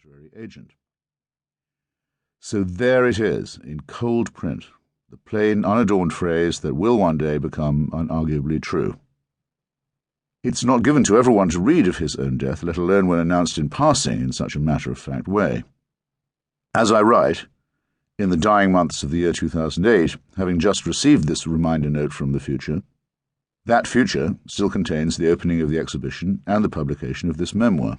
literary agent. So there it is, in cold print, the plain, unadorned phrase that will one day become unarguably true. It's not given to everyone to read of his own death, let alone when announced in passing in such a matter-of-fact way. As I write, in the dying months of the year 2008, having just received this reminder note from the future, that future still contains the opening of the exhibition and the publication of this memoir.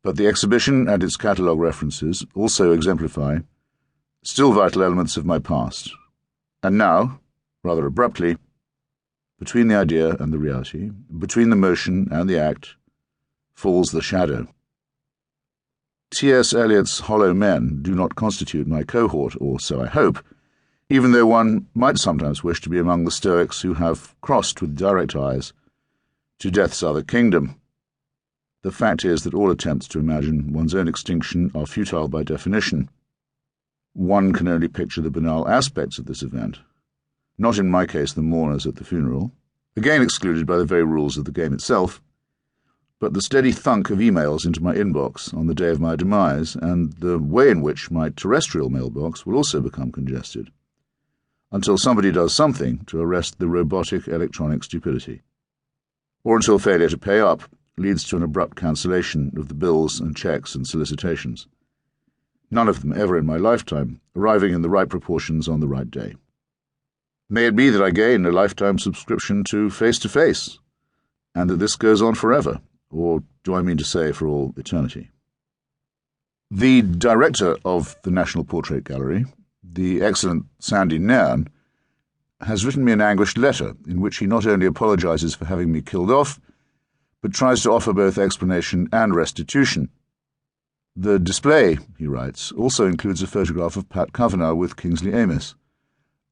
But the exhibition and its catalogue references also exemplify still vital elements of my past. And now, rather abruptly, between the idea and the reality, between the motion and the act, falls the shadow. T.S. Eliot's hollow men do not constitute my cohort, or so I hope, even though one might sometimes wish to be among the Stoics who have crossed with direct eyes to death's other kingdom. The fact is that all attempts to imagine one's own extinction are futile by definition. One can only picture the banal aspects of this event, not in my case the mourners at the funeral, again excluded by the very rules of the game itself, but the steady thunk of emails into my inbox on the day of my demise, and the way in which my terrestrial mailbox will also become congested, until somebody does something to arrest the robotic electronic stupidity, or until failure to pay up leads to an abrupt cancellation of the bills and checks and solicitations, none of them ever in my lifetime arriving in the right proportions on the right day. May it be that I gain a lifetime subscription to Face, and that this goes on forever, or do I mean to say for all eternity? The director of the National Portrait Gallery, the excellent Sandy Nairn, has written me an anguished letter in which he not only apologises for having me killed off, but tries to offer both explanation and restitution. The display, he writes, also includes a photograph of Pat Kavanagh with Kingsley Amis.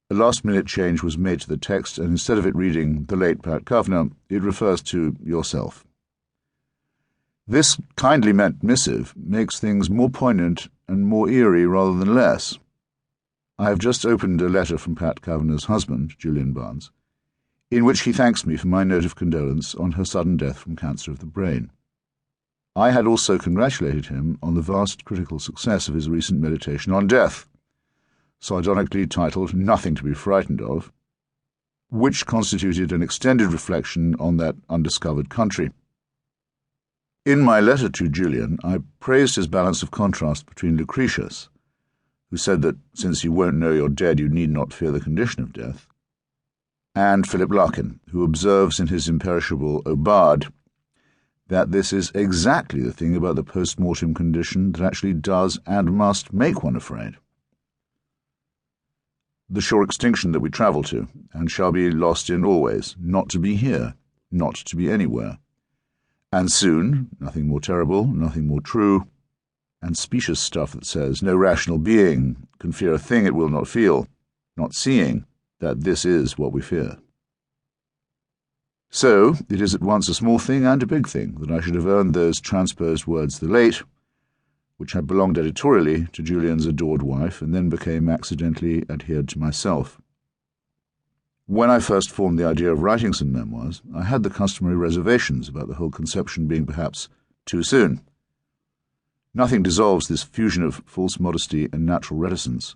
A last-minute change was made to the text, and instead of it reading "the late Pat Kavanagh," it refers to yourself. This kindly meant missive makes things more poignant and more eerie rather than less. I have just opened a letter from Pat Kavanagh's husband, Julian Barnes, in which he thanks me for my note of condolence on her sudden death from cancer of the brain. I had also congratulated him on the vast critical success of his recent meditation on death, sardonically titled "Nothing to be Frightened of," which constituted an extended reflection on that undiscovered country. In my letter to Julian, I praised his balance of contrast between Lucretius, who said that since you won't know you're dead, you need not fear the condition of death, and Philip Larkin, who observes in his imperishable Aubade that this is exactly the thing about the post-mortem condition that actually does and must make one afraid. The sure extinction that we travel to, and shall be lost in always, not to be here, not to be anywhere. And soon, nothing more terrible, nothing more true, and specious stuff that says no rational being can fear a thing it will not feel, not seeing that this is what we fear. So it is at once a small thing and a big thing that I should have earned those transposed words "the late," which had belonged editorially to Julian's adored wife and then became accidentally adhered to myself. When I first formed the idea of writing some memoirs, I had the customary reservations about the whole conception being perhaps too soon. Nothing dissolves this fusion of false modesty and natural reticence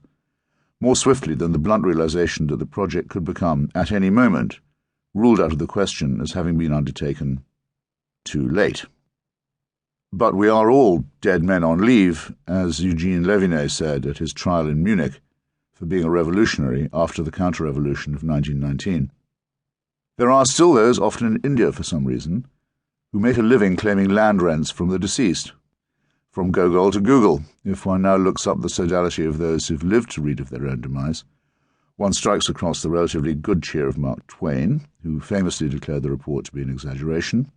more swiftly than the blunt realization that the project could become, at any moment, ruled out of the question as having been undertaken too late. But we are all dead men on leave, as Eugene Levinet said at his trial in Munich for being a revolutionary after the counter-revolution of 1919. There are still those, often in India for some reason, who make a living claiming land rents from the deceased. From Gogol to Google, if one now looks up the sodality of those who've lived to read of their own demise, one strikes across the relatively good cheer of Mark Twain, who famously declared the report to be an exaggeration,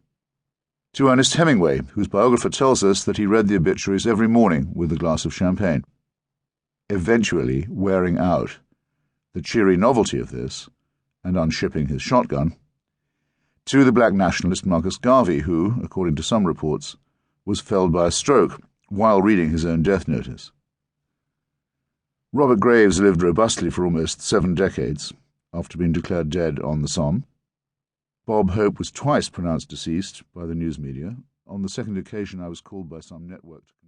to Ernest Hemingway, whose biographer tells us that he read the obituaries every morning with a glass of champagne, eventually wearing out the cheery novelty of this and unshipping his shotgun, to the black nationalist Marcus Garvey, who, according to some reports, was felled by a stroke while reading his own death notice. Robert Graves lived robustly for almost 7 decades, after being declared dead on the Somme. Bob Hope was twice pronounced deceased by the news media. On the second occasion I was called by some network to confirm.